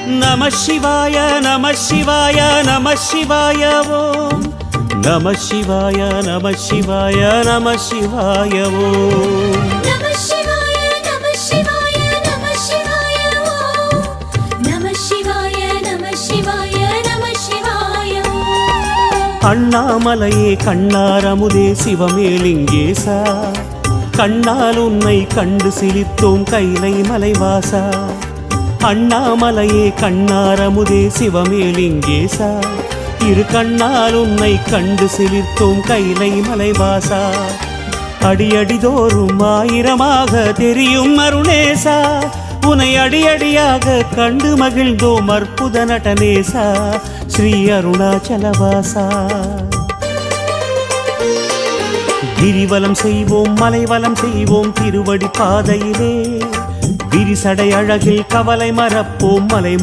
நம சிவாய நம சிவாய நம சிவாய ஓம் நம சிவாய நம சிவாய நம சிவாய ஓம் நம சிவாய நம சிவாய நம சிவாய ஓம் நம சிவாய நம சிவாய நம சிவாய ஓம் அண்ணாமலையே கண்ணாரமுதே சிவமேலிங்கேசா கண்ணால் உன்னை கண்டு சிலித்தோம் கைலை மலைவாசா அண்ணாமலையே கண்ணாரமுதே சிவமேலிங்கேசா இரு கண்ணால் உன்னை கண்டு சிலிர்த்தோம் கைலை மலைவாசா அடியடிதோறும் ஆயிரமாக தெரியும் அருணேசா உனை அடியடியாக கண்டு மகிழ்ந்தோம் அற்புத நடனேசா ஸ்ரீ அருணாச்சலவாசா கிரிவலம் செய்வோம் மலைவலம் செய்வோம் திருவடி பாதையிலே விரிசடை அழகில் கவலை மறப்போம் மலை